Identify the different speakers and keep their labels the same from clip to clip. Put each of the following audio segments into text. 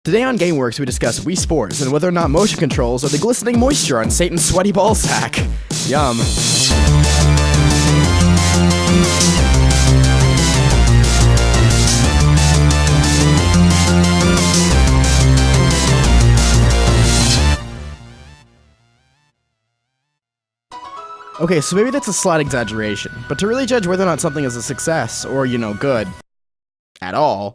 Speaker 1: Today on GameWorks we discuss Wii Sports and whether or not motion controls are the glistening moisture on Satan's sweaty ballsack. Yum. Okay, so maybe that's a slight exaggeration, but to really judge whether or not something is a success, or, good, at all,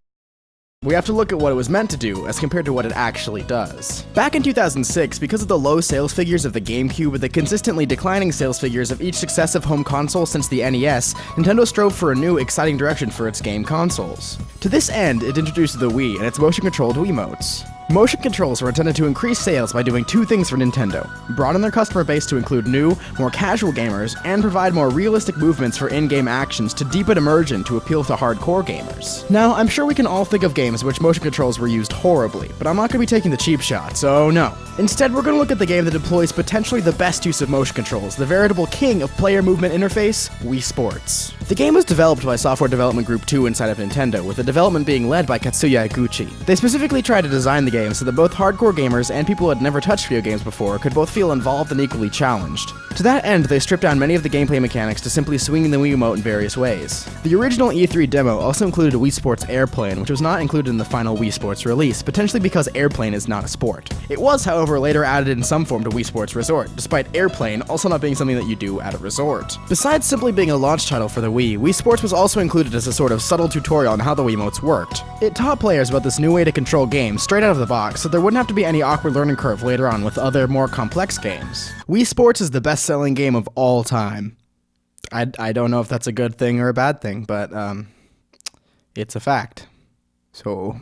Speaker 1: we have to look at what it was meant to do as compared to what it actually does. Back in 2006, because of the low sales figures of the GameCube and the consistently declining sales figures of each successive home console since the NES, Nintendo strove for a new, exciting direction for its game consoles. To this end, it introduced the Wii and its motion-controlled Wiimotes. Motion controls were intended to increase sales by doing two things for Nintendo: broaden their customer base to include new, more casual gamers, and provide more realistic movements for in-game actions to deepen immersion to appeal to hardcore gamers. Now, I'm sure we can all think of games in which motion controls were used horribly, but I'm not going to be taking the cheap shot, so no. Instead, we're going to look at the game that deploys potentially the best use of motion controls, the veritable king of player movement interface, Wii Sports. The game was developed by Software Development Group 2 inside of Nintendo, with the development being led by Katsuya Eguchi. They specifically tried to design the game so that both hardcore gamers and people who had never touched video games before could both feel involved and equally challenged. To that end, they stripped down many of the gameplay mechanics to simply swinging the Wiimote in various ways. The original E3 demo also included a Wii Sports Airplane, which was not included in the final Wii Sports release, potentially because Airplane is not a sport. It was, however, later added in some form to Wii Sports Resort, despite Airplane also not being something that you do at a resort. Besides simply being a launch title for the Wii Sports was also included as a sort of subtle tutorial on how the Wiimotes worked. It taught players about this new way to control games straight out of the box, so there wouldn't have to be any awkward learning curve later on with other, more complex games. Wii Sports is the best-selling game of all time. I don't know if that's a good thing or a bad thing, but it's a fact. So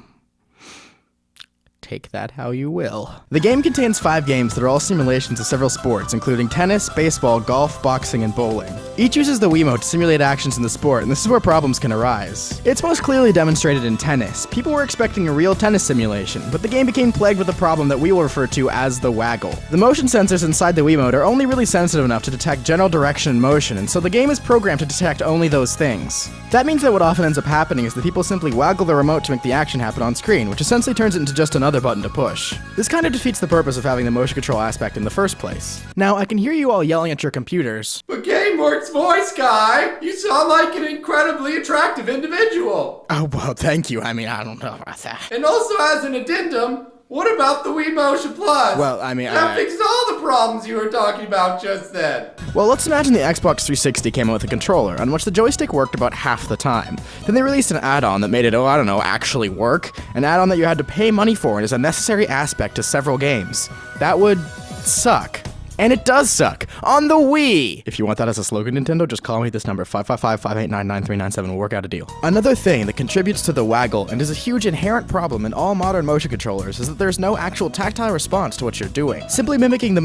Speaker 1: take that how you will. The game contains 5 games that are all simulations of several sports, including tennis, baseball, golf, boxing, and bowling. Each uses the Wiimote to simulate actions in the sport, and this is where problems can arise. It's most clearly demonstrated in tennis. People were expecting a real tennis simulation, but the game became plagued with a problem that we will refer to as the waggle. The motion sensors inside the Wiimote are only really sensitive enough to detect general direction and motion, and so the game is programmed to detect only those things. That means that what often ends up happening is that people simply waggle the remote to make the action happen on screen, which essentially turns it into just another button to push. This kind of defeats the purpose of having the motion control aspect in the first place. Now, I can hear you all yelling at your computers,
Speaker 2: "But GameWorks voice guy, you sound like an incredibly attractive individual."
Speaker 1: Oh, well, thank you. I mean, I don't know about that.
Speaker 2: And also as an addendum, what about the Wii Motion Plus?
Speaker 1: Well, I mean,
Speaker 2: that fixed all the problems you were talking about just then.
Speaker 1: Well, let's imagine the Xbox 360 came out with a controller, on which the joystick worked about half the time. Then they released an add-on that made it, actually work. An add-on that you had to pay money for and is a necessary aspect to several games. That would suck. And it does suck. On the Wii! If you want that as a slogan, Nintendo, just call me this number, 555-589-9397. We'll work out a deal. Another thing that contributes to the waggle, and is a huge inherent problem in all modern motion controllers, is that there's no actual tactile response to what you're doing. Simply mimicking the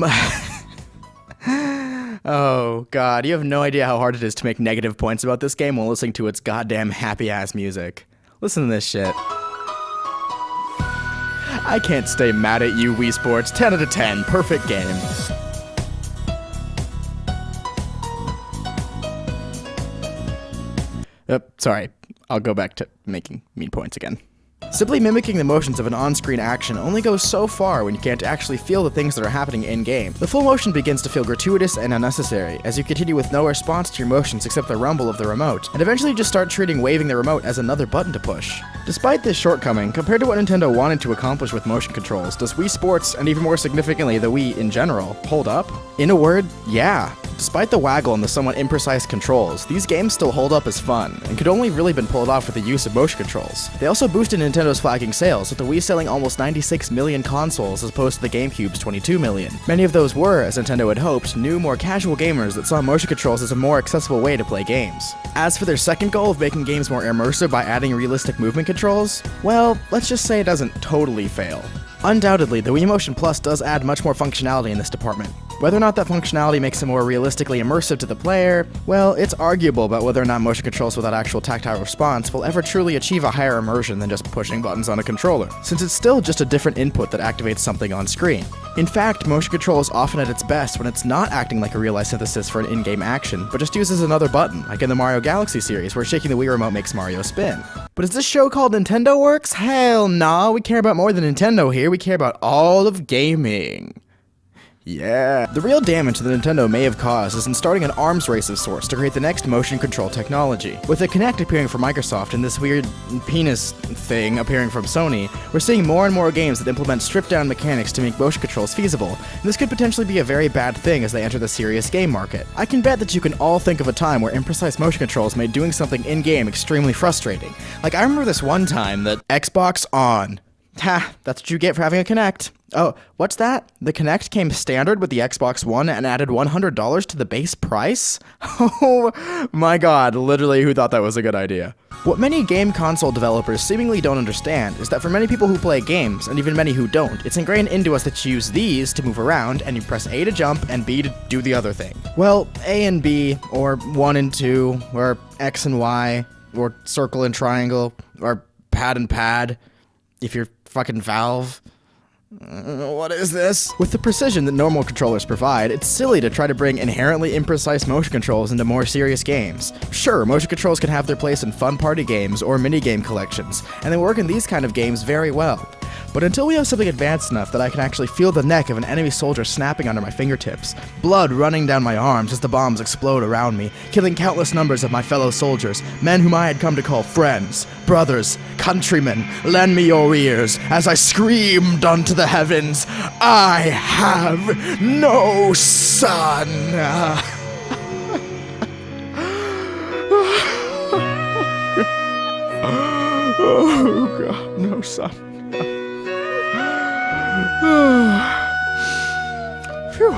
Speaker 1: Oh, God, you have no idea how hard it is to make negative points about this game while listening to its goddamn happy-ass music. Listen to this shit. I can't stay mad at you, Wii Sports. 10 out of 10. Perfect game. Sorry, I'll go back to making mean points again. Simply mimicking the motions of an on-screen action only goes so far when you can't actually feel the things that are happening in-game. The full motion begins to feel gratuitous and unnecessary, as you continue with no response to your motions except the rumble of the remote, and eventually just start treating waving the remote as another button to push. Despite this shortcoming, compared to what Nintendo wanted to accomplish with motion controls, does Wii Sports, and even more significantly the Wii in general, hold up? In a word, yeah. Despite the waggle and the somewhat imprecise controls, these games still hold up as fun, and could only really been pulled off with the use of motion controls. They also boosted Nintendo's flagging sales, with the Wii selling almost 96 million consoles as opposed to the GameCube's 22 million. Many of those were, as Nintendo had hoped, new, more casual gamers that saw motion controls as a more accessible way to play games. As for their second goal of making games more immersive by adding realistic movement controls, well, let's just say it doesn't totally fail. Undoubtedly, the Wii Motion Plus does add much more functionality in this department. Whether or not that functionality makes it more realistically immersive to the player, well, it's arguable about whether or not motion controls without actual tactile response will ever truly achieve a higher immersion than just pushing buttons on a controller, since it's still just a different input that activates something on screen. In fact, motion control is often at its best when it's not acting like a real-life synthesis for an in-game action, but just uses another button, like in the Mario Galaxy series, where shaking the Wii remote makes Mario spin. But is this show called Nintendo Works? Hell nah, we care about more than Nintendo here, we care about all of gaming. Yeah. The real damage that Nintendo may have caused is in starting an arms race of sorts to create the next motion control technology. With the Kinect appearing from Microsoft and this weird penis thing appearing from Sony, we're seeing more and more games that implement stripped-down mechanics to make motion controls feasible, and this could potentially be a very bad thing as they enter the serious game market. I can bet that you can all think of a time where imprecise motion controls made doing something in-game extremely frustrating. Like, I remember this one time that Xbox On. Ha, that's what you get for having a Kinect. Oh, what's that? The Kinect came standard with the Xbox One and added $100 to the base price? Oh my god, literally who thought that was a good idea? What many game console developers seemingly don't understand is that for many people who play games, and even many who don't, it's ingrained into us that you use these to move around, and you press A to jump and B to do the other thing. Well, A and B, or 1 and 2, or X and Y, or circle and triangle, or pad and pad, if you're fucking Valve. What is this? With the precision that normal controllers provide, it's silly to try to bring inherently imprecise motion controls into more serious games. Sure, motion controls can have their place in fun party games or minigame collections, and they work in these kind of games very well. But until we have something advanced enough that I can actually feel the neck of an enemy soldier snapping under my fingertips, blood running down my arms as the bombs explode around me, killing countless numbers of my fellow soldiers, men whom I had come to call friends, brothers, countrymen, lend me your ears as I screamed unto the heavens, I have no son. Oh God, no son. Phew.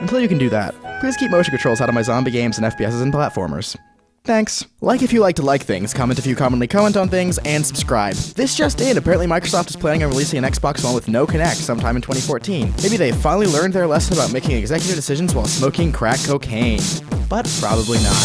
Speaker 1: Until you can do that, please keep motion controls out of my zombie games and FPSs and platformers. Thanks. Like if you like to like things, comment if you commonly comment on things, and subscribe. This just in, apparently Microsoft is planning on releasing an Xbox One with no Kinect sometime in 2014. Maybe they finally learned their lesson about making executive decisions while smoking crack cocaine. But probably not.